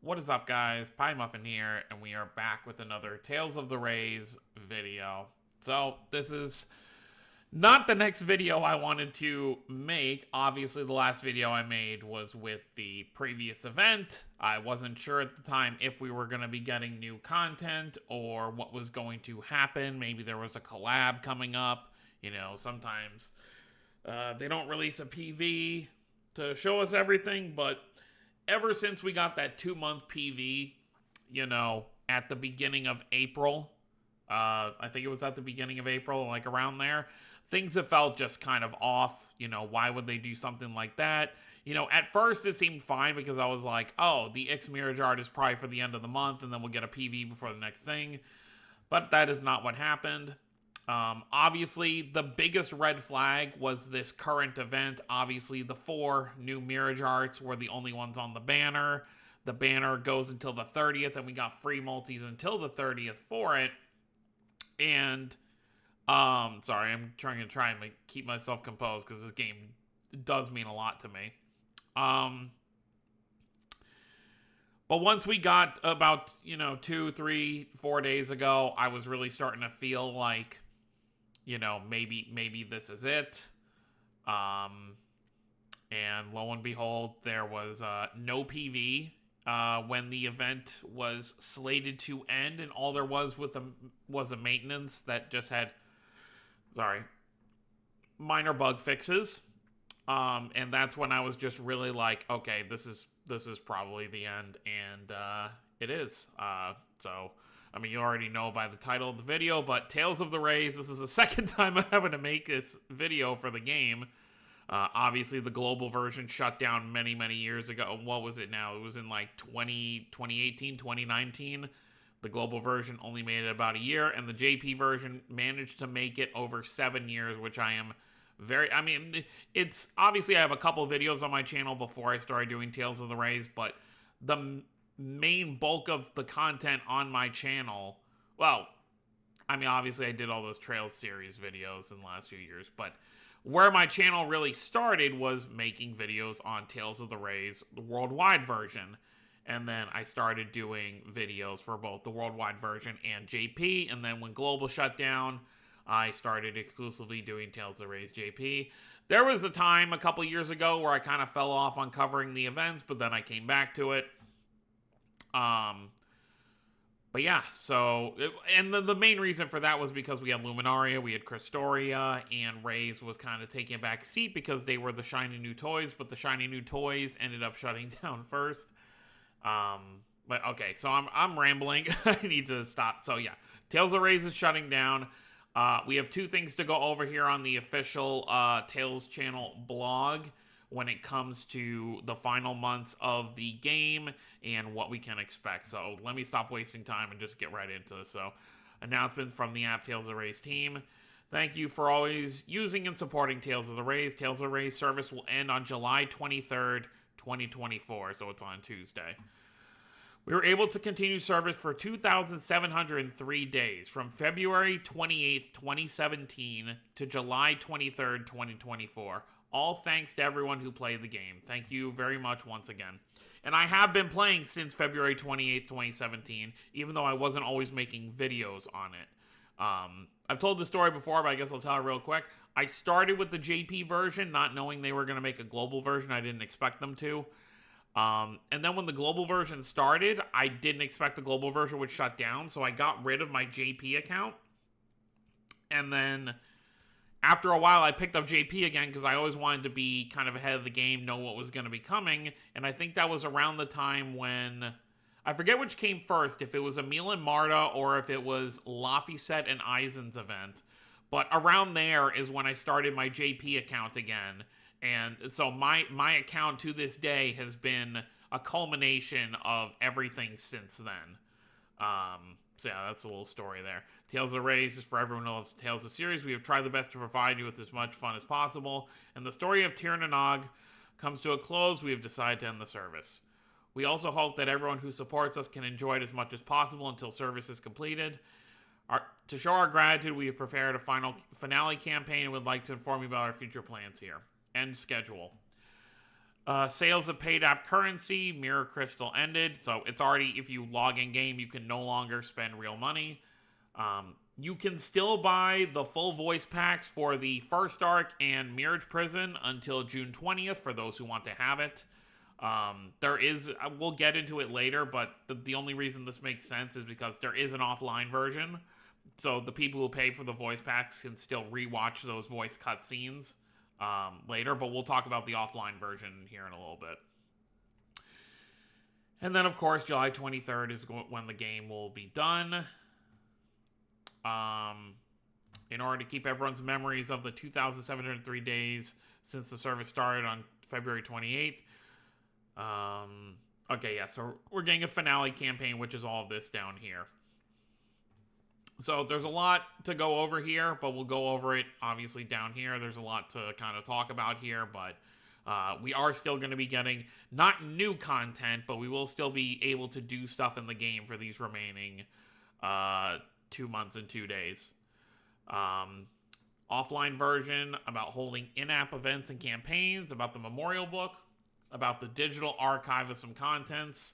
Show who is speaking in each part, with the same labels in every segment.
Speaker 1: What is up, guys? Pie Muffin here, and we are back with another Tales of the Rays video. So, this is not the next video I wanted to make. Obviously, the last video I made was with the previous event. I wasn't sure at the time if we were going to be getting new content or what was going to happen. Maybe there was a collab coming up. You know, sometimes they don't release a PV to show us everything, but ever since we got that 2 month PV, at the beginning of April, I think it was at the beginning of April, like around there, things have felt just kind of off. Why would they do something like that? At first it seemed fine because I was like, oh, the X Mirage art is probably for the end of the month and then we'll get a PV before the next thing. But that is not what happened. Obviously, the biggest red flag was this current event. Obviously, the 4 new Mirage arts were the only ones on the banner. The banner goes until the 30th, and we got free multis until the 30th for it. And, sorry, I'm trying to keep myself composed because this game does mean a lot to me. But once we got about, 2, 3, 4 days ago, I was really starting to feel like, maybe this is it. And lo and behold, there was no PV when the event was slated to end, and all there was was a maintenance that just had, minor bug fixes. And that's when I was just really like, okay, this is probably the end, and it is. So, I mean, you already know by the title of the video, but Tales of the Rays, this is the second time I'm having to make this video for the game. Obviously, the global version shut down many, many years ago. What was it now? It was in like 2018, 2019. The global version only made it about a year, and the JP version managed to make it over 7 years, which I am it's obviously I have a couple videos on my channel before I started doing Tales of the Rays, but the main bulk of the content on my channel, obviously I did all those Trails series videos in the last few years, but where my channel really started was making videos on Tales of the Rays, the worldwide version. And then I started doing videos for both the worldwide version and JP. And then when Global shut down, I started exclusively doing Tales of the Rays JP. There was a time a couple years ago where I kind of fell off on covering the events, but then I came back to it. But yeah, and the main reason for that was because we had Luminaria, we had Christoria, and Rays was kind of taking a back seat because they were the shiny new toys, but the shiny new toys ended up shutting down first. But okay, so I'm rambling. I need to stop. So yeah, Tales of Rays is shutting down. We have 2 things to go over here on the official Tales channel blog when it comes to the final months of the game and what we can expect. So let me stop wasting time and just get right into this. So, announcement from the app Tales of the Rays team. Thank you for always using and supporting Tales of the Rays. Tales of the Rays service will end on July 23rd, 2024, so it's on Tuesday. We were able to continue service for 2,703 days from February 28th, 2017 to July 23rd, 2024. All thanks to everyone who played the game. Thank you very much once again. And I have been playing since February 28th, 2017, even though I wasn't always making videos on it. I've told the story before, but I guess I'll tell it real quick. I started with the JP version, not knowing they were going to make a global version. I didn't expect them to. And then when the global version started, I didn't expect the global version would shut down, so I got rid of my JP account. And then after a while, I picked up JP again because I always wanted to be kind of ahead of the game, know what was going to be coming. And I think that was around the time when, I forget which came first, if it was Emil and Marta or if it was Laphicet and Eisen's event. But around there is when I started my JP account again. And so my account to this day has been a culmination of everything since then. So yeah, that's a little story there. Tales of the Rays is for everyone who loves Tales of series. We have tried the best to provide you with as much fun as possible. And the story of Tir na Nog comes to a close. We have decided to end the service. We also hope that everyone who supports us can enjoy it as much as possible until service is completed. To show our gratitude, we have prepared a finale campaign and would like to inform you about our future plans here. End schedule. Sales of paid app currency, Mirror Crystal ended, so it's already, if you log in game, you can no longer spend real money. You can still buy the full voice packs for the first arc and Mirage Prison until June 20th for those who want to have it. There is, we'll get into it later, but the only reason this makes sense is because there is an offline version. So the people who pay for the voice packs can still rewatch those voice cutscenes later, but we'll talk about the offline version here in a little bit. And then, of course, July 23rd is when the game will be done. In order to keep everyone's memories of the 2,703 days since the service started on February 28th. Okay, yeah, so we're getting a finale campaign, which is all of this down here. So there's a lot to go over here, but we'll go over it obviously down here. There's a lot to kind of talk about here, but we are still going to be getting not new content, but we will still be able to do stuff in the game for these remaining 2 months and 2 days. Offline version about holding in-app events and campaigns, about the memorial book, about the digital archive of some contents.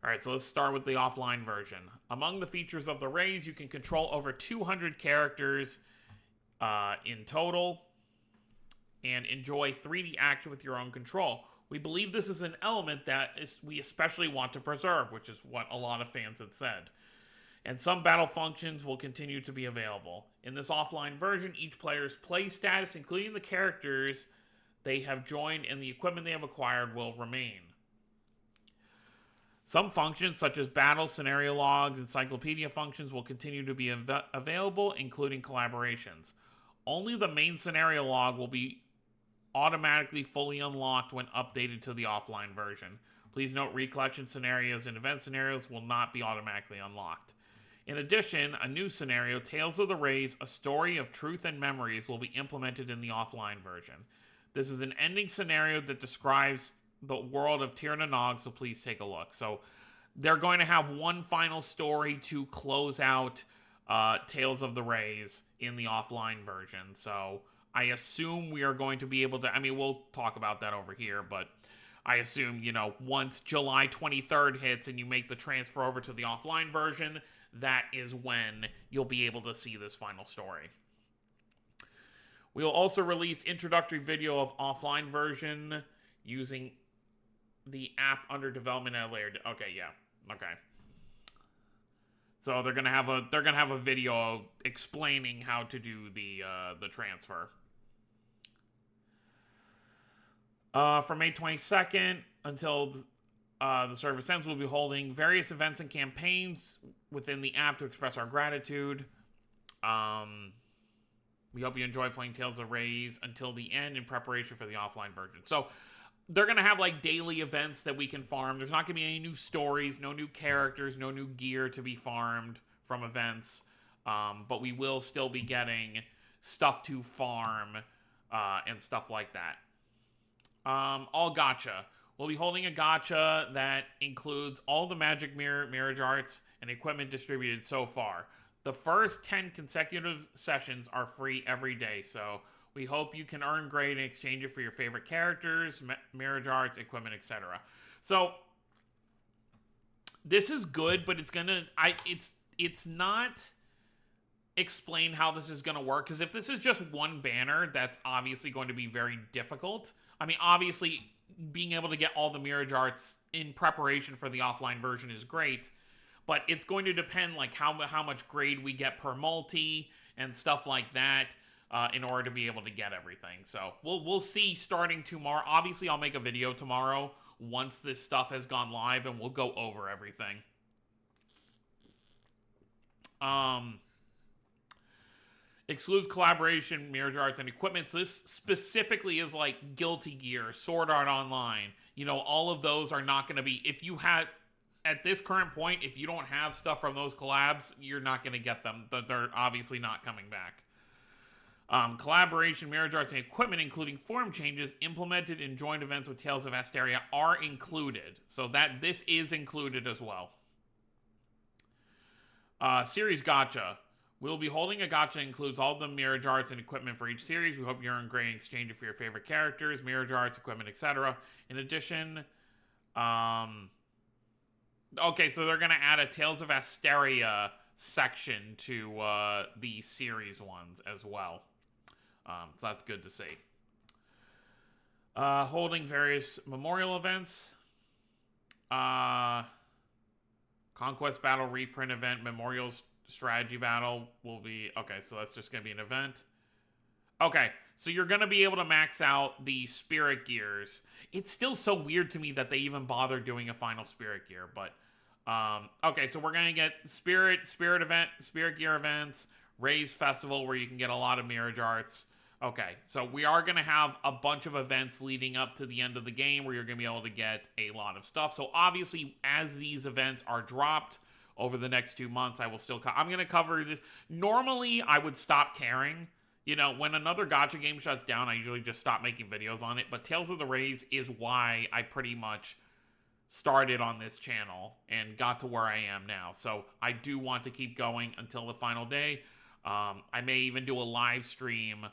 Speaker 1: Alright, so let's start with the offline version. Among the features of the Rays, you can control over 200 characters in total and enjoy 3D action with your own control. We believe this is an element that we especially want to preserve, which is what a lot of fans had said. And some battle functions will continue to be available. In this offline version, each player's play status, including the characters they have joined and the equipment they have acquired, will remain. Some functions, such as battle, scenario logs, encyclopedia functions, will continue to be available, including collaborations. Only the main scenario log will be automatically fully unlocked when updated to the offline version. Please note, recollection scenarios and event scenarios will not be automatically unlocked. In addition, a new scenario, Tales of the Rays, A Story of Truth and Memories, will be implemented in the offline version. This is an ending scenario that describes the world of Tir na Nog, so please take a look. So they're going to have one final story to close out Tales of the Rays in the offline version. So I assume we are going to be able to, I mean, we'll talk about that over here, but I assume, you know, once July 23rd hits and you make the transfer over to the offline version, that is when you'll be able to see this final story. We will also release introductory video of offline version using the app under development at a later. Okay, yeah. Okay. So they're gonna have a video explaining how to do the transfer. From May 22nd until the service ends, we'll be holding various events and campaigns within the app to express our gratitude. We hope you enjoy playing Tales of Rays until the end in preparation for the offline version. So they're going to have like daily events that we can farm. There's not going to be any new stories, no new characters, no new gear to be farmed from events. But we will still be getting stuff to farm and stuff like that. All gacha. We'll be holding a gacha that includes all the Magic Mirage Arts and equipment distributed so far. The first 10 consecutive sessions are free every day, so we hope you can earn grade and exchange it for your favorite characters, Mirage Arts, equipment, etc. So this is good, but it's not explain how this is going to work, because if this is just one banner, that's obviously going to be very difficult. I mean, obviously, being able to get all the Mirage Arts in preparation for the offline version is great, but it's going to depend like how much grade we get per multi and stuff like that in order to be able to get everything. So we'll see starting tomorrow. Obviously, I'll make a video tomorrow once this stuff has gone live, and we'll go over everything. Excludes collaboration, Mirage Arts, and equipment. So this specifically is like Guilty Gear, Sword Art Online. You know, all of those are not going to be, if you had, at this current point, if you don't have stuff from those collabs, you're not going to get them. They're obviously not coming back. Collaboration, Mirage Arts, and equipment, including form changes implemented in joint events with Tales of Asteria, are included. So that this is included as well. Series Gacha. We'll be holding a gacha that includes all the mirror jars and equipment for each series. We hope you're in great exchange for your favorite characters, mirror jars, equipment, etc. In addition, okay, so they're gonna add a Tales of Asteria section to the series ones as well. So that's good to see. Holding various memorial events. Conquest Battle reprint event, Memorial Strategy Battle will be... Okay, so that's just going to be an event. Okay, so you're going to be able to max out the Spirit Gears. It's still so weird to me that they even bother doing a final Spirit Gear, but... okay, so we're going to get Spirit Gear events, Raise Festival, where you can get a lot of Mirage Arts. Okay, so we are going to have a bunch of events leading up to the end of the game where you're going to be able to get a lot of stuff. So obviously, as these events are dropped over the next 2 months, I will still... I'm going to cover this. Normally, I would stop caring. You know, when another gacha game shuts down, I usually just stop making videos on it. But Tales of the Rays is why I pretty much started on this channel and got to where I am now. So I do want to keep going until the final day. I may even do a live stream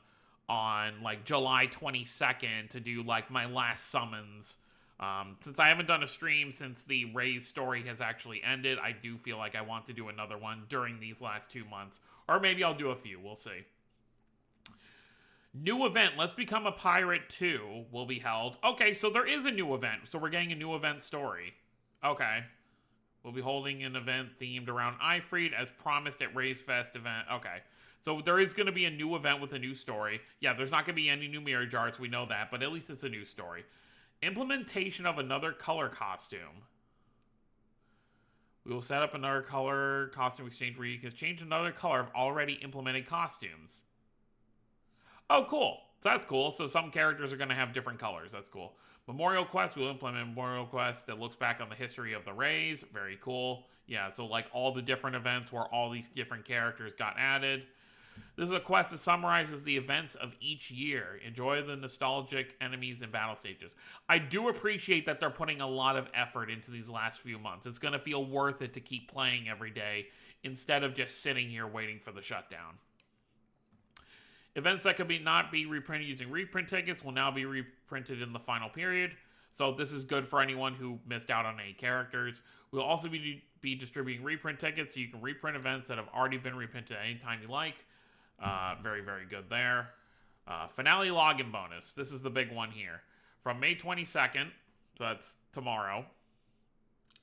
Speaker 1: on like July 22nd to do like my last summons. Since I haven't done a stream since the Rays story has actually ended, I do feel like I want to do another one during these last 2 months. Or maybe I'll do a few, we'll see. New event, Let's Become a Pirate 2 will be held. Okay, so there is a new event. So we're getting a new event story. Okay. We'll be holding an event themed around Ifrit as promised at Raise Fest event. Okay. So there is going to be a new event with a new story. Yeah, there's not going to be any new mirror jars, we know that, but at least it's a new story. Implementation of another color costume. We will set up another color costume exchange where you can change another color of already implemented costumes. Oh, cool. So that's cool. So some characters are going to have different colors. That's cool. Memorial Quest, we'll implement Memorial Quest that looks back on the history of the Rays. Very cool. Yeah, so like all the different events where all these different characters got added. This is a quest that summarizes the events of each year. Enjoy the nostalgic enemies and battle stages. I do appreciate that they're putting a lot of effort into these last few months. It's going to feel worth it to keep playing every day instead of just sitting here waiting for the shutdown. Events that could not be reprinted using reprint tickets will now be reprinted in the final period. So this is good for anyone who missed out on any characters. We'll also be distributing reprint tickets so you can reprint events that have already been reprinted anytime you like. Very, very good there. Finale login bonus. This is the big one here. From May 22nd, so that's tomorrow.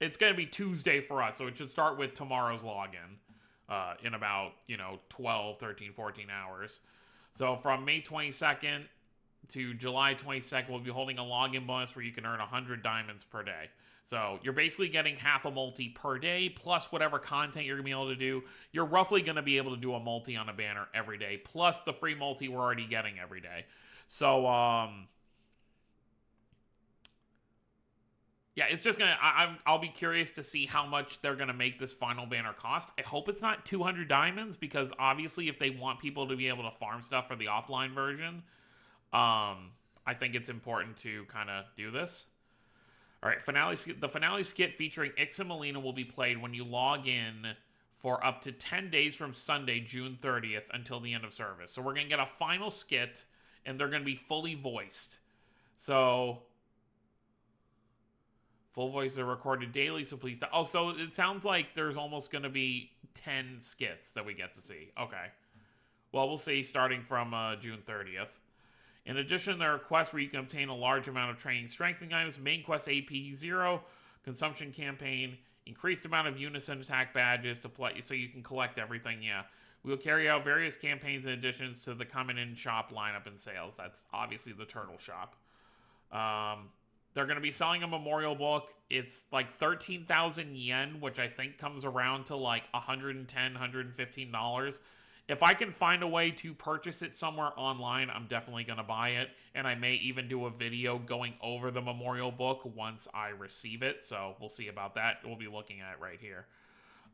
Speaker 1: It's going to be Tuesday for us, so it should start with tomorrow's login in about, 12, 13, 14 hours. So from May 22nd to July 22nd, we'll be holding a login bonus where you can earn 100 diamonds per day. So you're basically getting half a multi per day, plus whatever content you're going to be able to do. You're roughly going to be able to do a multi on a banner every day, plus the free multi we're already getting every day. So, yeah, it's just going to... I'll be curious to see how much they're going to make this final banner cost. I hope it's not 200 diamonds, because obviously if they want people to be able to farm stuff for the offline version, I think it's important to kind of do this. All right, the finale skit featuring Ix and Melina will be played when you log in for up to 10 days from Sunday, June 30th, until the end of service. So we're going to get a final skit, and they're going to be fully voiced. So, full voices are recorded daily, so please... Oh, so it sounds like there's almost going to be 10 skits that we get to see. Okay. Well, we'll see, starting from June 30th. In addition, there are quests where you can obtain a large amount of training strengthening items, main quest AP 0, consumption campaign, increased amount of unison attack badges to play, so you can collect everything, yeah. We will carry out various campaigns in additions to the coming in shop lineup and sales. That's obviously the turtle shop. They're going to be selling a memorial book. It's like 13,000 yen, which I think comes around to like $110, $115. If I can find a way to purchase it somewhere online, I'm definitely going to buy it. And I may even do a video going over the memorial book once I receive it. So we'll see about that. We'll be looking at it right here.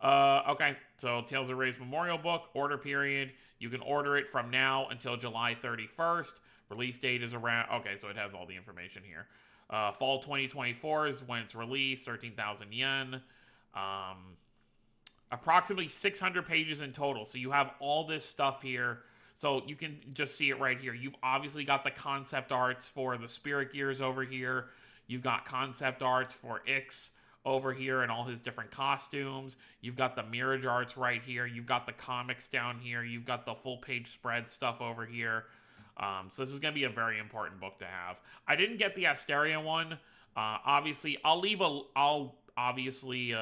Speaker 1: Okay, so Tales of Rays memorial book, order period. You can order it from now until July 31st. Release date is around... Okay, so it has all the information here. Fall 2024 is when it's released, 13,000 yen. Approximately 600 pages in total. So you have all this stuff here. So you can just see it right here. You've obviously got the concept arts for the Spirit Gears over here. You've got concept arts for Ix over here and all his different costumes. You've got the Mirage arts right here. You've got the comics down here. You've got the full page spread stuff over here. So this is going to be a very important book to have. I didn't get the Asteria one. Obviously, I'll obviously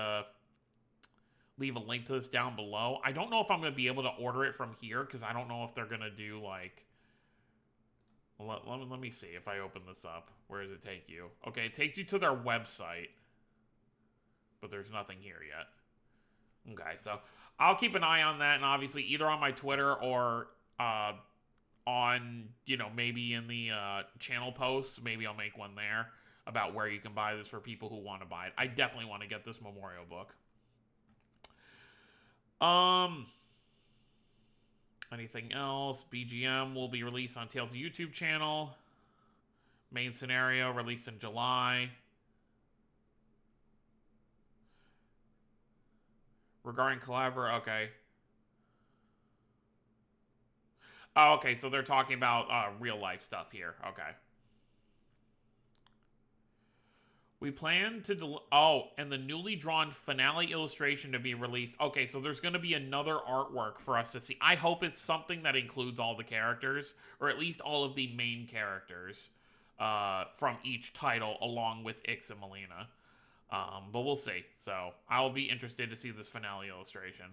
Speaker 1: leave a link to this down below. I don't know if I'm going to be able to order it from here because I don't know if they're going to do like... Let me see if I open this up. Where does it take you? Okay, it takes you to their website. But there's nothing here yet. Okay, so I'll keep an eye on that, and obviously either on my Twitter or on, you know, maybe in the channel posts, maybe I'll make one there about where you can buy this for people who want to buy it. I definitely want to get this memorial book. Anything else? BGM will be released on Tales' YouTube channel. Main scenario released in July. Regarding collaborate, okay. Oh, okay, so they're talking about real life stuff here. Okay. We plan to and the newly drawn finale illustration to be released. Okay, so there's going to be another artwork for us to see. I hope it's something that includes all the characters, or at least all of the main characters from each title, along with Ix and Mileena. But we'll see. So I'll be interested to see this finale illustration.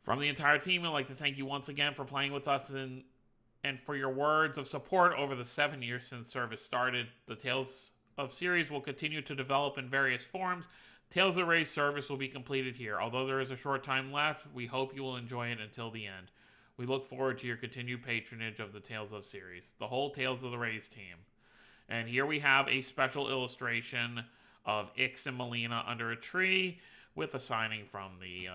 Speaker 1: From the entire team, I'd like to thank you once again for playing with us and for your words of support over the 7 years since service started. The Tales of series will continue to develop in various forms. Tales of Ray's service will be completed here. Although there is a short time left, we hope you will enjoy it until the end. We look forward to your continued patronage of the Tales of series. The whole Tales of the Rays team. And here we have a special illustration of Ix and Mileena under a tree with a signing from the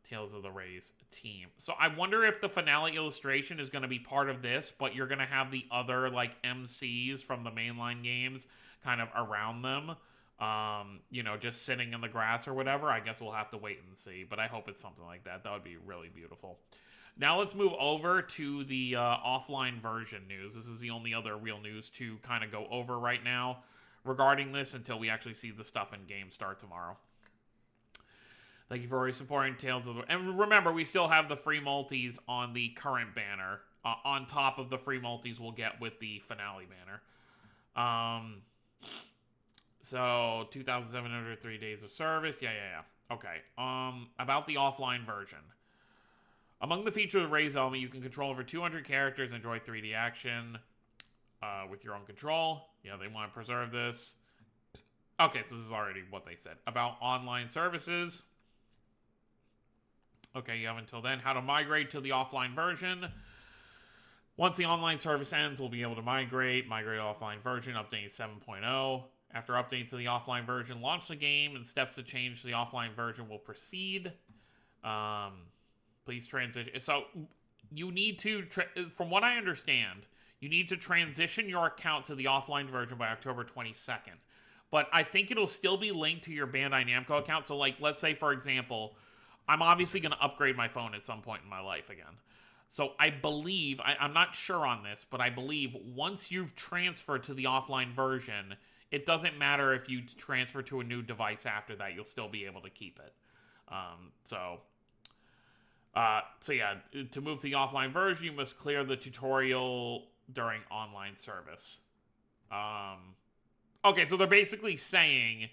Speaker 1: Tales of the Rays team. So I wonder if the finale illustration is going to be part of this, but you're going to have the other like MCs from the mainline games kind of around them, you know, just sitting in the grass or whatever. I guess we'll have to wait and see, but I hope it's something like that. That would be really beautiful. Now let's move over to the offline version news. This is the only other real news to kind of go over right now regarding this until we actually see the stuff in game start tomorrow. Thank you for always supporting Tales of the... And remember, we still have the free multis on the current banner. On top of the free multis we'll get with the finale banner. So, 2,703 days of service. Yeah. Okay. About the offline version. Among the features of Ray's element, you can control over 200 characters and enjoy 3D action with your own control. Yeah, they want to preserve this. Okay, so this is already what they said. About online services. Okay, you have until then. How to migrate to the offline version. Once the online service ends, we'll be able to migrate to offline version, updating 7.0. After updating to the offline version, launch the game, and steps to change to the offline version will proceed. Please transition. So, you need to, from what I understand, you need to transition your account to the offline version by October 22nd. But I think it'll still be linked to your Bandai Namco account. So, like, let's say, for example, I'm obviously going to upgrade my phone at some point in my life again. So I believe, I'm not sure on this, but I believe once you've transferred to the offline version, it doesn't matter if you transfer to a new device after that, you'll still be able to keep it. So yeah, to move to the offline version, you must clear the tutorial during online service. Okay, so they're basically saying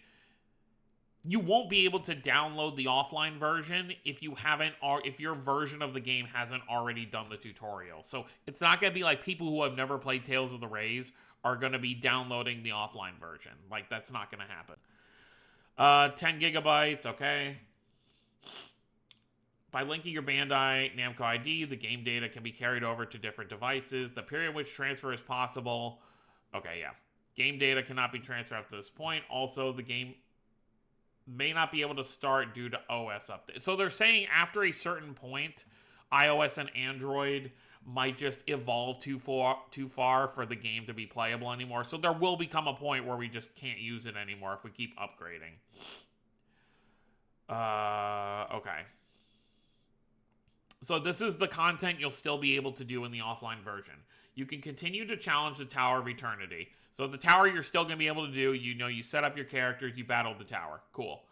Speaker 1: you won't be able to download the offline version if you haven't, or if your version of the game hasn't already done the tutorial. So it's not going to be like people who have never played Tales of the Rays are going to be downloading the offline version. Like, that's not going to happen. 10 gigabytes, okay. By linking your Bandai Namco ID, the game data can be carried over to different devices. The period in which transfer is possible. Okay, yeah. Game data cannot be transferred up to this point. Also, the game may not be able to start due to OS update. So they're saying after a certain point, iOS and Android might just evolve too far for the game to be playable anymore. So there will become a point where we just can't use it anymore if we keep upgrading. Okay. So this is the content you'll still be able to do in the offline version. You can continue to challenge the Tower of Eternity. So the tower you're still going to be able to do, you set up your characters, you battle the tower. Cool.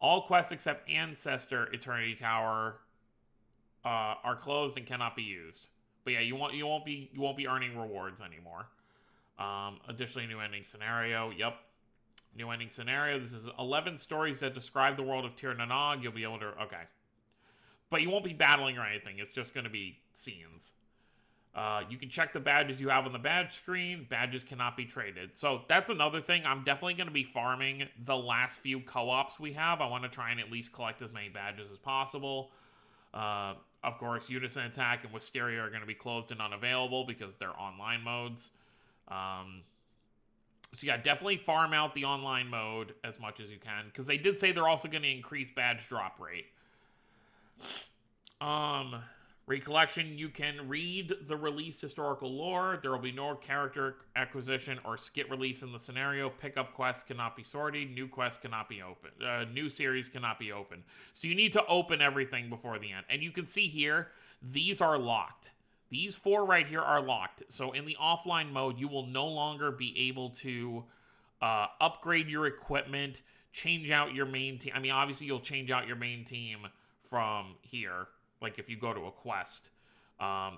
Speaker 1: All quests except Ancestor Eternity Tower are closed and cannot be used. But yeah, you won't be earning rewards anymore. Additionally, new ending scenario. Yep, new ending scenario. This is 11 stories that describe the world of Tir Nanog. You'll be able to okay, but you won't be battling or anything. It's just going to be scenes. You can check the badges you have on the badge screen. Badges cannot be traded. So that's another thing. I'm definitely going to be farming the last few co-ops we have. I want to try and at least collect as many badges as possible. Of course, Unison Attack and Wisteria are going to be closed and unavailable because they're online modes. So yeah, definitely farm out the online mode as much as you can, because they did say they're also going to increase badge drop rate. Recollection, you can read the released historical lore. There will be no character acquisition or skit release in the scenario. Pickup quests cannot be sorted. New quests cannot be opened. New series cannot be opened. So you need to open everything before the end. And you can see here, these are locked. These 4 right here are locked. So in the offline mode, you will no longer be able to upgrade your equipment, change out your main team. I mean, obviously, you'll change out your main team from here. Like if you go to a quest,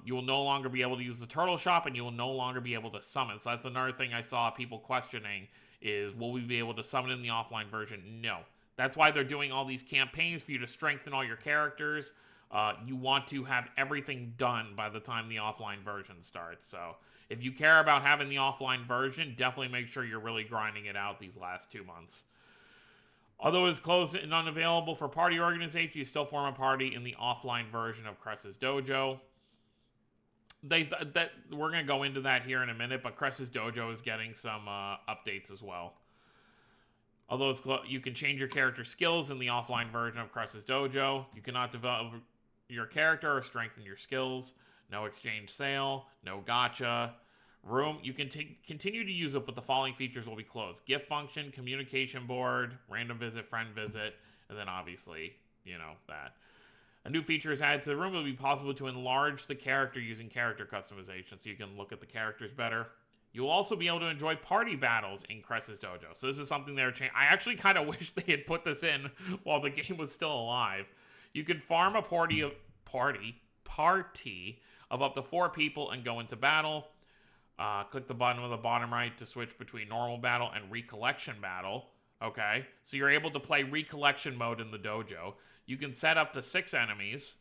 Speaker 1: you will no longer be able to use the turtle shop, and you will no longer be able to summon. So that's another thing I saw people questioning is, will we be able to summon in the offline version? No. That's why they're doing all these campaigns for you to strengthen all your characters. You want to have everything done by the time the offline version starts. So if you care about having the offline version, definitely make sure you're really grinding it out these last 2 months. Although it's closed and unavailable for party organization, you still form a party in the offline version of Cress's Dojo. We're going to go into that here in a minute, but Cress's Dojo is getting some updates as well. Although you can change your character skills in the offline version of Cress's Dojo. You cannot develop your character or strengthen your skills. No exchange sale, no gacha. Room, you can continue to use it, but the following features will be closed. Gift function, communication board, random visit, friend visit, and then obviously, that. A new feature is added to the room. It will be possible to enlarge the character using character customization, so you can look at the characters better. You'll also be able to enjoy party battles in Cress's Dojo. So this is something they're changing. I actually kind of wish they had put this in while the game was still alive. You can farm a party of up to 4 people and go into battle. Click the button on the bottom right to switch between normal battle and recollection battle. Okay, so you're able to play recollection mode in the dojo. You can set up to 6 enemies.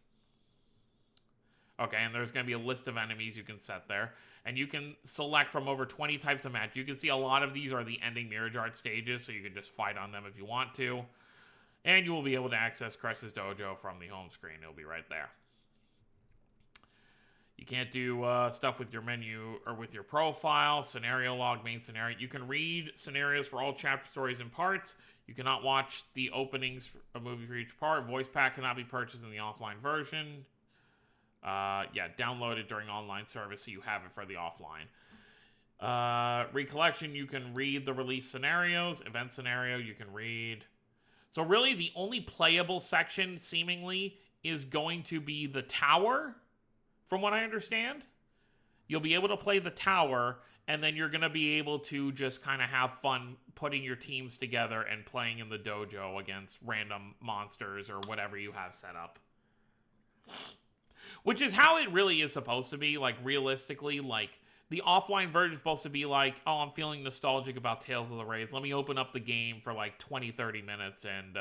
Speaker 1: Okay, and there's going to be a list of enemies you can set there. And you can select from over 20 types of match. You can see a lot of these are the ending Mirage Art stages, so you can just fight on them if you want to. And you will be able to access Cress's Dojo from the home screen. It'll be right there. You can't do stuff with your menu or with your profile, scenario log, main scenario. You can read scenarios for all chapter stories and parts. You cannot watch the openings for a movie for each part. Voice pack cannot be purchased in the offline version. Download it during online service so you have it for the offline. Recollection, you can read the release scenarios. Event scenario, you can read. So really the only playable section, seemingly, is going to be the tower. From what I understand, you'll be able to play the tower, and then you're going to be able to just kind of have fun putting your teams together and playing in the dojo against random monsters or whatever you have set up. Which is how it really is supposed to be, like, realistically. Like, the offline version is supposed to be like, oh, I'm feeling nostalgic about Tales of the Wraith. Let me open up the game for, like, 20, 30 minutes and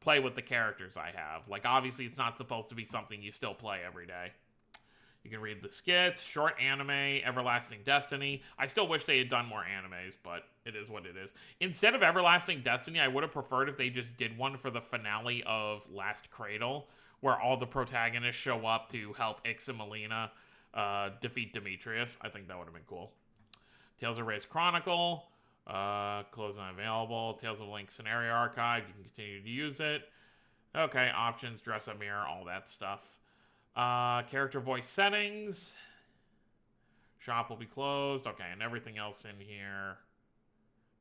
Speaker 1: play with the characters I have. Like, obviously, it's not supposed to be something you still play every day. You can read the skits, short anime, Everlasting Destiny. I still wish they had done more animes, but it is what it is. Instead of Everlasting Destiny, I would have preferred if they just did one for the finale of Last Cradle, where all the protagonists show up to help Ix and Melina defeat Demetrius. I think that would have been cool. Tales of Wraith Chronicle, closed and unavailable. Tales of Link Scenario Archive, you can continue to use it. Okay, options, dress up mirror, all that stuff. Character voice settings. Shop will be closed. Okay, and everything else in here.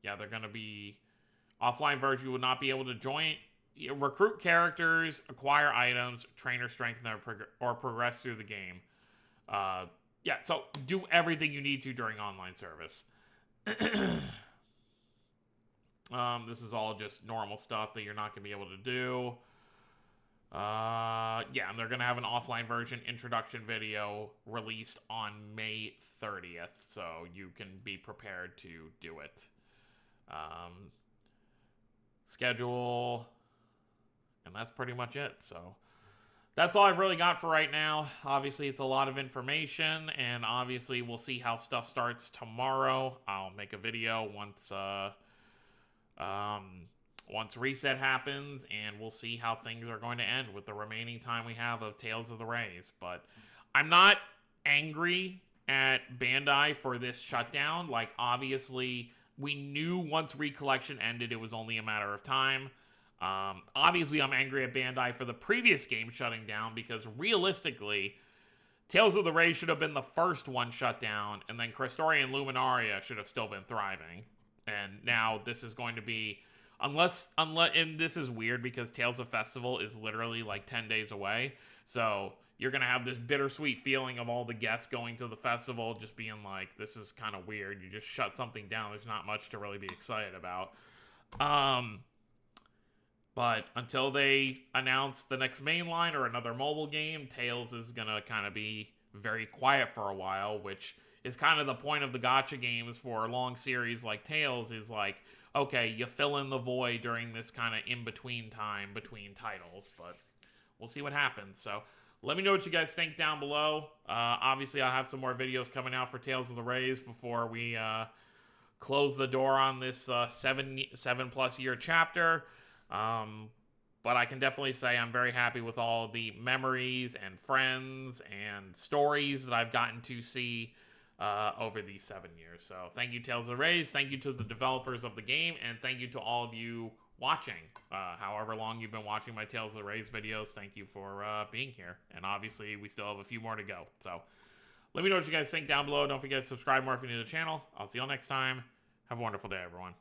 Speaker 1: Yeah, they're going to be... Offline version, you will not be able to join... recruit characters, acquire items, train or strengthen or progress through the game. Yeah, so do everything you need to during online service. This is all just normal stuff that you're not going to be able to do. Yeah, and they're going to have an offline version introduction video released on May 30th, so you can be prepared to do it. Schedule, and that's pretty much it. So that's all I've really got for right now. Obviously, it's a lot of information, and obviously we'll see how stuff starts tomorrow. I'll make a video once reset happens, and we'll see how things are going to end with the remaining time we have of Tales of the Rays. But I'm not angry at Bandai for this shutdown. Like, obviously, we knew once Recollection ended, it was only a matter of time. Obviously, I'm angry at Bandai for the previous game shutting down, because realistically, Tales of the Rays should have been the first one shut down, and then Christoria and Luminaria should have still been thriving. And now this is going to be, unless, and this is weird because Tales of Festival is literally like 10 days away. So you're going to have this bittersweet feeling of all the guests going to the festival just being like, this is kind of weird. You just shut something down. There's not much to really be excited about. But until they announce the next mainline or another mobile game, Tales is going to kind of be very quiet for a while, which is kind of the point of the gacha games for a long series like Tales, is like, okay, you fill in the void during this kind of in-between time between titles, but we'll see what happens. So let me know what you guys think down below. Obviously, I'll have some more videos coming out for Tales of the Rays before we close the door on this 7+ year chapter. But I can definitely say I'm very happy with all the memories and friends and stories that I've gotten to see over these 7 years. So thank you, Tales of the Rays. Thank you to the developers of the game, and thank you to all of you watching. However long you've been watching my Tales of the Rays videos, thank you for being here. And obviously, we still have a few more to go. So let me know what you guys think down below. Don't forget to subscribe more if you're new to the channel. I'll see you all next time. Have a wonderful day, everyone.